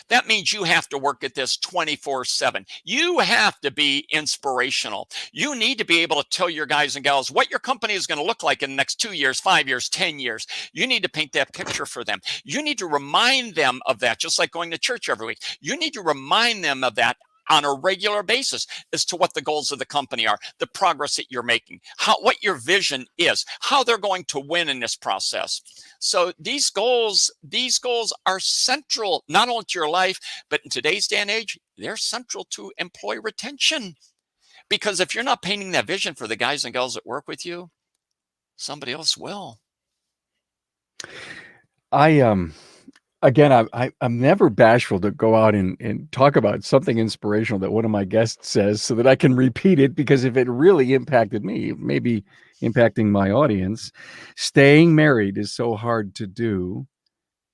That means you have to work at this 24/7. You have to be inspirational. You need to be able to tell your guys and gals what your company is going to look like in the next 2 years, 5 years, 10 years. You need to paint that picture for them. You need to remind them of that, just like going to church every week. You need to remind them of that on a regular basis as to what the goals of the company are, the progress that you're making, what your vision is, how they're going to win in this process. So these goals are central not only to your life, but in today's day and age, they're central to employee retention. Because if you're not painting that vision for the guys and girls that work with you, somebody else will. Again, I'm never bashful to go out and talk about something inspirational that one of my guests says, so that I can repeat it, because if it really impacted me, maybe impacting my audience. Staying married is so hard to do.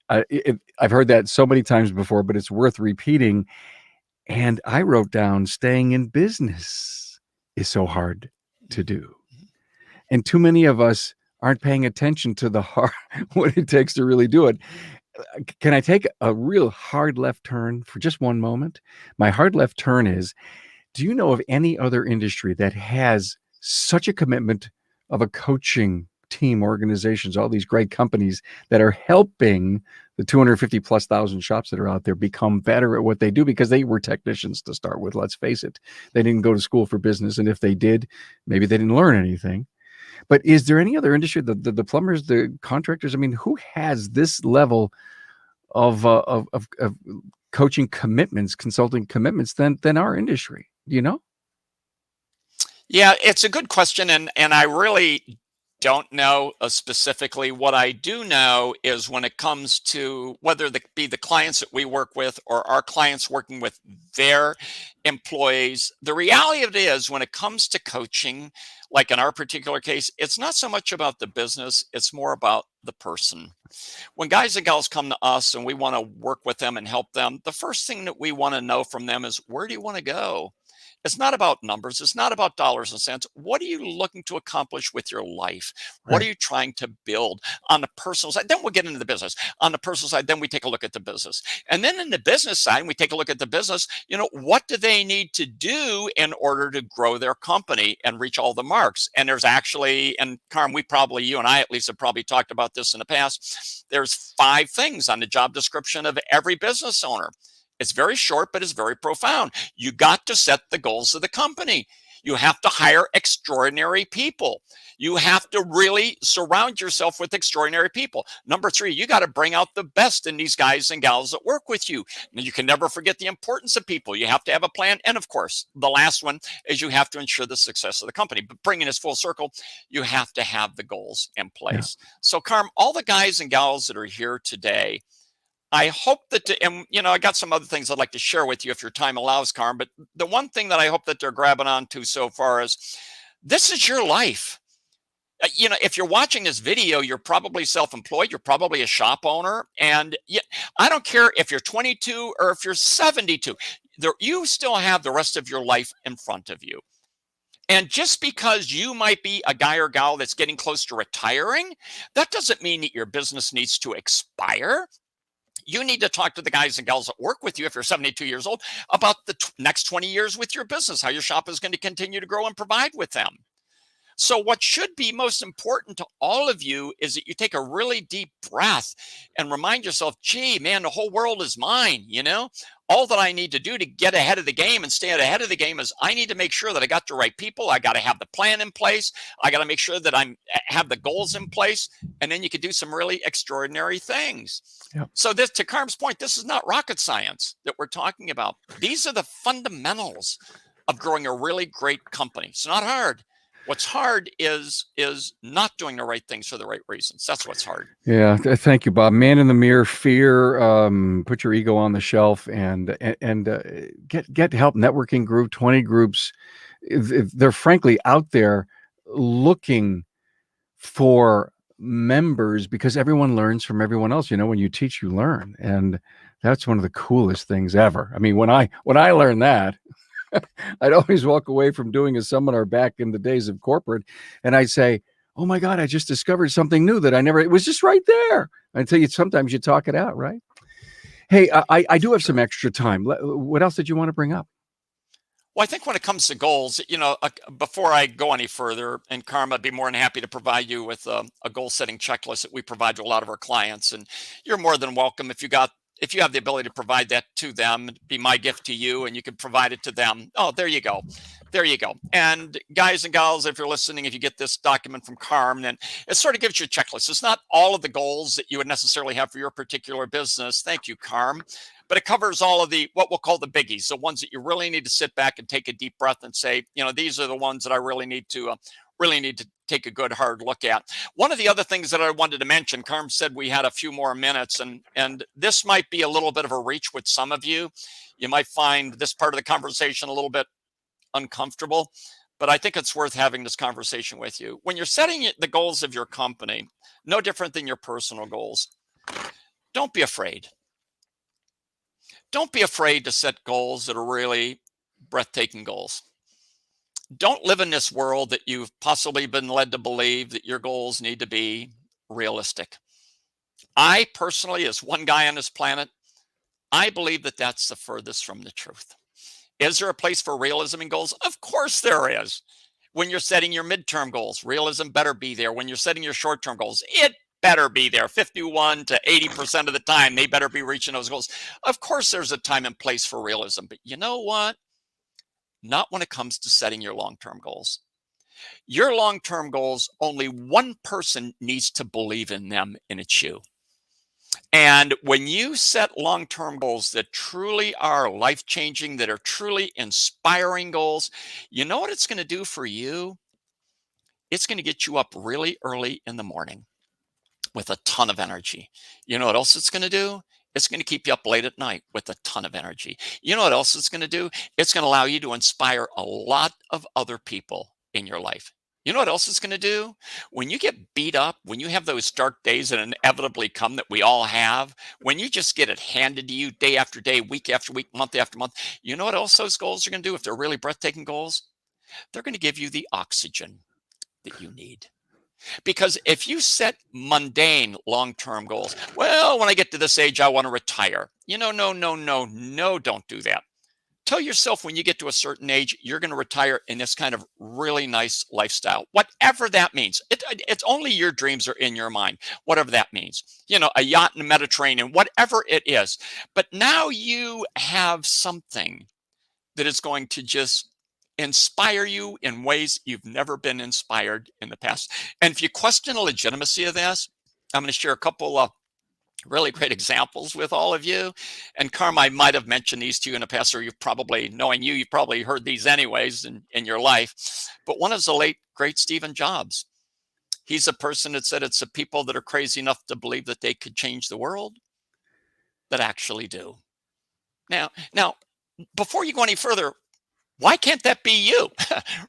I've heard that so many times before, but it's worth repeating. And I wrote down, staying in business is so hard to do. And too many of us aren't paying attention to what it takes to really do it. Can I take a real hard left turn for just one moment? My hard left turn is, do you know of any other industry that has such a commitment of a coaching team, organizations, all these great companies that are helping the 250 plus thousand shops that are out there become better at what they do because they were technicians to start with. Let's face it. They didn't go to school for business. And if they did, maybe they didn't learn anything. But is there any other industry, the plumbers, the contractors? I mean, who has this level of coaching commitments, consulting commitments than our industry? Do you know? Yeah, it's a good question, and I really don't know specifically. What I do know is when it comes to whether it be the clients that we work with or our clients working with their employees, the reality of it is when it comes to coaching, like in our particular case, it's not so much about the business, it's more about the person. When guys and gals come to us and we want to work with them and help them, the first thing that we want to know from them is, where do you want to go? It's not about numbers. It's not about dollars and cents. What are you looking to accomplish with your life? What are Right. you trying to build on the personal side? Then we'll get into the business. On the personal side, then we take a look at the business. And then in the business side, we take a look at the business. What do they need to do in order to grow their company and reach all the marks? And there's actually, and Carm, you and I at least have probably talked about this in the past. There's 5 things on the job description of every business owner. It's very short, but it's very profound. You got to set the goals of the company. You have to hire extraordinary people. You have to really surround yourself with extraordinary people. Number 3, you got to bring out the best in these guys and gals that work with you. And you can never forget the importance of people. You have to have a plan. And of course, the last one is you have to ensure the success of the company. But bringing this full circle, you have to have the goals in Yeah. place. So, Carm, all the guys and gals that are here today, I hope that, and I got some other things I'd like to share with you if your time allows, Carm. But the one thing that I hope that they're grabbing onto so far is this is your life. If you're watching this video, you're probably self-employed. You're probably a shop owner, and I don't care if you're 22 or if you're 72. You still have the rest of your life in front of you. And just because you might be a guy or gal that's getting close to retiring, that doesn't mean that your business needs to expire. You need to talk to the guys and gals that work with you if you're 72 years old about the next 20 years with your business, how your shop is going to continue to grow and provide with them. So, what should be most important to all of you is that you take a really deep breath and remind yourself, gee, man, the whole world is mine. All that I need to do to get ahead of the game and stay ahead of the game is I need to make sure that I got the right people. I got to have the plan in place. I got to make sure that have the goals in place. And then you can do some really extraordinary things. Yeah. So, this, to Carm's point, this is not rocket science that we're talking about. These are the fundamentals of growing a really great company. It's not hard. What's hard is not doing the right things for the right reasons. That's what's hard. Yeah, thank you, Bob. Man in the mirror, fear. Put your ego on the shelf, and get help. Networking group, 20 groups. If they're frankly out there looking for members because everyone learns from everyone else. When you teach, you learn, and that's one of the coolest things ever. I mean, when I learned that. I'd always walk away from doing a seminar back in the days of corporate, and I'd say, "Oh my God, I just discovered something new that it was just right there." Until sometimes you talk it out, right? Hey, I do have some extra time. What else did you want to bring up? Well, I think when it comes to goals, before I go any further, and Karma, I'd be more than happy to provide you with a goal setting checklist that we provide to a lot of our clients. And you're more than welcome if you have the ability to provide that to them, it'd be my gift to you, and you can provide it to them. Oh, there you go. There you go. And guys and gals, if you're listening, if you get this document from Carm, then it sort of gives you a checklist. It's not all of the goals that you would necessarily have for your particular business. Thank you, Carm. But it covers all of what we'll call the biggies, the ones that you really need to sit back and take a deep breath and say, these are the ones that I really need to take a good hard look at. One of the other things that I wanted to mention, Carm said we had a few more minutes, and this might be a little bit of a reach with some of you. You might find this part of the conversation a little bit uncomfortable, but I think it's worth having this conversation with you. When you're setting the goals of your company, no different than your personal goals, don't be afraid. Don't be afraid to set goals that are really breathtaking goals. Don't live in this world that you've possibly been led to believe that your goals need to be realistic. I personally, as one guy on this planet, I believe that that's the furthest from the truth. Is there a place for realism in goals? Of course there is. When you're setting your midterm goals, realism better be there. When you're setting your short-term goals, it better be there 51 to 80% of the time. They better be reaching those goals. Of course, there's a time and place for realism, but you know what? Not when it comes to setting your long-term goals. Your long-term goals, only one person needs to believe in them, and it's you. And when you set long-term goals that truly are life-changing, that are truly inspiring goals, you know what it's going to do for you? It's going to get you up really early in the morning with a ton of energy. You know what else it's going to do? It's going to keep you up late at night with a ton of energy. You know what else it's going to do? It's going to allow you to inspire a lot of other people in your life. You know what else it's going to do? When you get beat up, when you have those dark days that inevitably come that we all have, when you just get it handed to you day after day, week after week, month after month, you know what else those goals are going to do if they're really breathtaking goals? They're going to give you the oxygen that you need. Because if you set mundane long-term goals, well, when I get to this age, I want to retire. No, don't do that. Tell yourself when you get to a certain age, you're going to retire in this kind of really nice lifestyle, whatever that means. It's only your dreams are in your mind, whatever that means. A yacht in the Mediterranean, whatever it is. But now you have something that is going to just inspire you in ways you've never been inspired in the past. And if you question the legitimacy of this, I'm going to share a couple of really great examples with all of you. And Carm, I might have mentioned these to you in the past, or you've probably, knowing you've probably heard these anyways in your life. But one is the late, great Stephen Jobs. He's a person that said it's the people that are crazy enough to believe that they could change the world that actually do. Now, before you go any further, why can't that be you,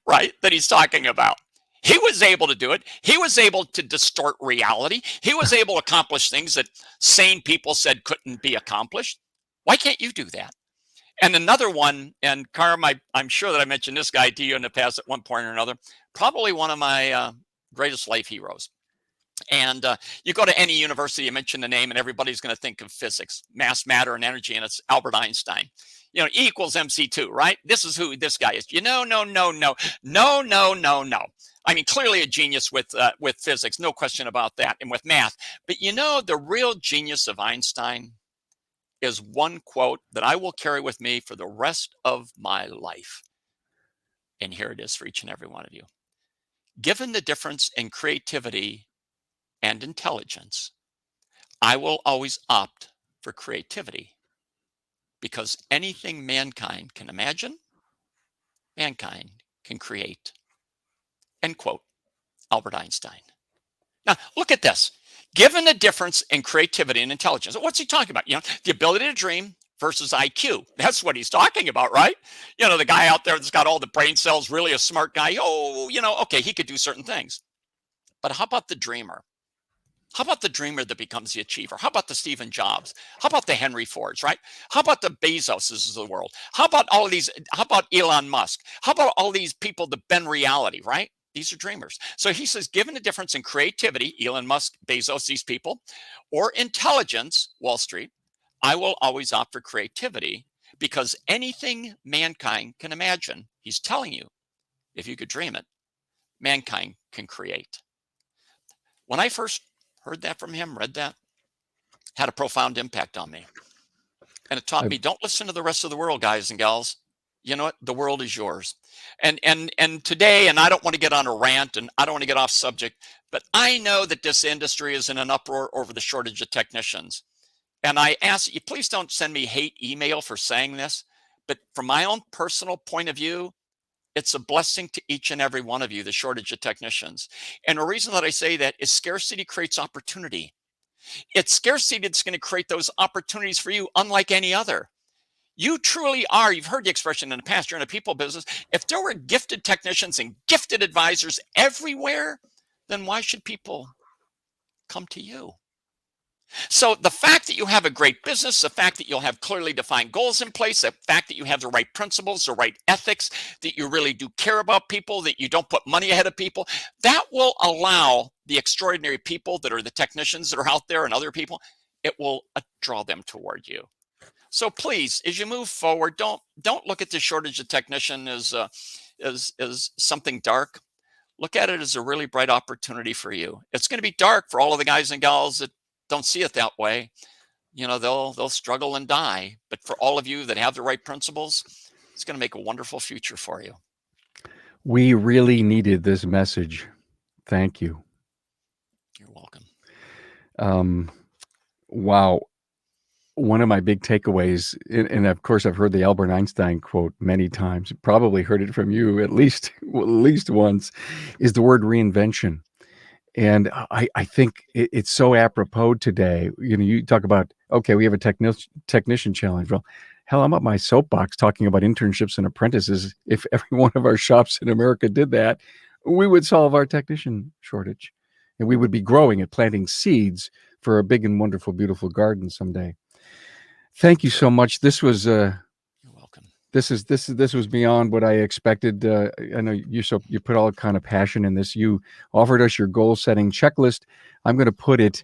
right, that he's talking about? He was able to do it. He was able to distort reality. He was able to accomplish things that sane people said couldn't be accomplished. Why can't you do that? And another one, and Carm, I'm sure that I mentioned this guy to you in the past at one point or another, probably one of my greatest life heroes. And you go to any university, you mention the name, and everybody's going to think of physics, mass, matter, and energy, and it's Albert Einstein. E equals MC2, right? This is who this guy is. No. I mean, clearly a genius with physics, no question about that, and with math. But the real genius of Einstein is one quote that I will carry with me for the rest of my life. And here it is for each and every one of you. Given the difference in creativity and intelligence, I will always opt for creativity, because anything mankind can imagine, mankind can create. End quote, Albert Einstein. Now, look at this. Given the difference in creativity and intelligence, what's he talking about? The ability to dream versus IQ. That's what he's talking about, right? The guy out there that's got all the brain cells, really a smart guy. Oh, okay, he could do certain things. But how about the dreamer? How about the dreamer that becomes the achiever? How about the Stephen Jobs? How about the Henry Fords, right? How about the Bezoses of the world? How about all of these? How about Elon Musk? How about all these people that bend reality, right? These are dreamers. So he says, given the difference in creativity, Elon Musk, Bezos, these people, or intelligence, Wall Street, I will always opt for creativity, because anything mankind can imagine, he's telling you, if you could dream it, mankind can create. When I first heard that from him, read that, had a profound impact on me. And it taught me, don't listen to the rest of the world, guys and gals. You know what? The world is yours. And today, and I don't want to get on a rant, and I don't want to get off subject, but I know that this industry is in an uproar over the shortage of technicians. And I ask you, please don't send me hate email for saying this, but from my own personal point of view, it's a blessing to each and every one of you, the shortage of technicians. And the reason that I say that is scarcity creates opportunity. It's scarcity that's going to create those opportunities for you, unlike any other. You truly are, you've heard the expression in the past, you're in a people business. If there were gifted technicians and gifted advisors everywhere, then why should people come to you? So the fact that you have a great business, the fact that you'll have clearly defined goals in place, the fact that you have the right principles, the right ethics, that you really do care about people, that you don't put money ahead of people, that will allow the extraordinary people that are the technicians that are out there and other people, it will draw them toward you. So please, as you move forward, don't look at the shortage of technician as something dark. look at it as a really bright opportunity for you. It's going to be dark for all of the guys and gals that don't see it that way. They'll struggle and die. But for all of you that have the right principles, it's going to make a wonderful future for you. We really needed this message. Thank you. You're welcome. Wow. One of my big takeaways, and of course I've heard the Albert Einstein quote many times, probably heard it from you at least once, is the word reinvention. And I think it's so apropos today. You talk about, okay, we have a technician challenge. Well, hell, I'm up my soapbox talking about internships and apprentices. If every one of our shops in America did that, we would solve our technician shortage. And we would be growing and planting seeds for a big and wonderful, beautiful garden someday. Thank you so much. This was You're welcome. this was beyond what I expected. I know you put all kind of passion in this. You offered us your goal setting checklist. I'm going to put it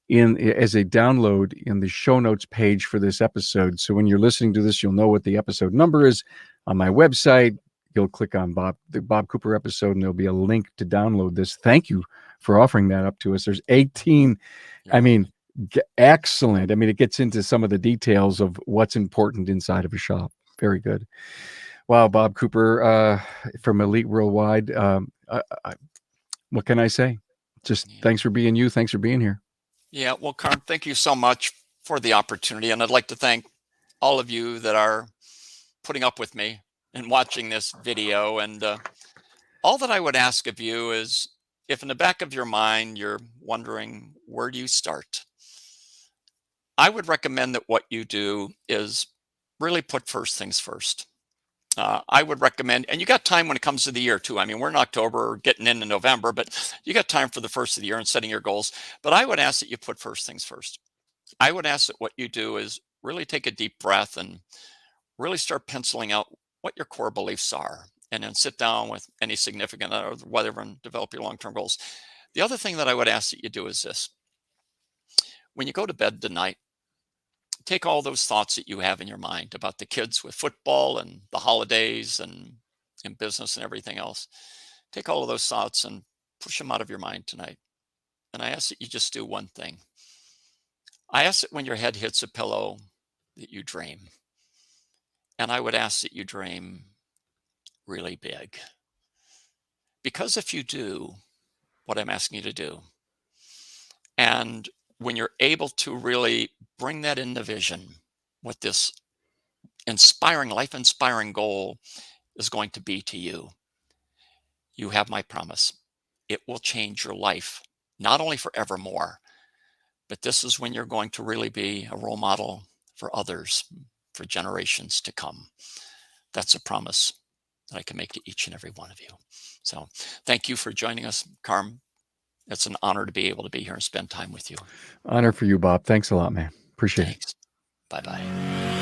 in as a download in the show notes page for this episode. So when you're listening to this, you'll know what the episode number is on my website. You'll click on the Bob Cooper episode, and there'll be a link to download this. Thank you for offering that up to us. There's 18. Excellent. It gets into some of the details of what's important inside of a shop. Very good. Wow, Bob Cooper from Elite Worldwide. What can I say? Just thanks for being you. Thanks for being here. Yeah, well, Carm, thank you so much for the opportunity. And I'd like to thank all of you that are putting up with me and watching this video. And all that I would ask of you is, if in the back of your mind you're wondering, where do you start? I would recommend that what you do is really put first things first. I would recommend, and you got time when it comes to the year too. We're in October, getting into November, but you got time for the first of the year and setting your goals. But I would ask that you put first things first. I would ask that what you do is really take a deep breath and really start penciling out what your core beliefs are, and then sit down with any significant other, whatever, and develop your long-term goals. The other thing that I would ask that you do is this: when you go to bed tonight, take all those thoughts that you have in your mind about the kids with football and the holidays and business and everything else. Take all of those thoughts and push them out of your mind tonight. And I ask that you just do one thing. I ask that when your head hits a pillow, that you dream. And I would ask that you dream really big. Because if you do what I'm asking you to do, and when you're able to really bring that into vision, what this life-inspiring goal is going to be to you, you have my promise. It will change your life, not only forevermore, but this is when you're going to really be a role model for others, for generations to come. That's a promise that I can make to each and every one of you. So thank you for joining us, Carm. It's an honor to be able to be here and spend time with you. Honor for you, Bob. Thanks a lot, man. Appreciate it. Thanks. Bye-bye.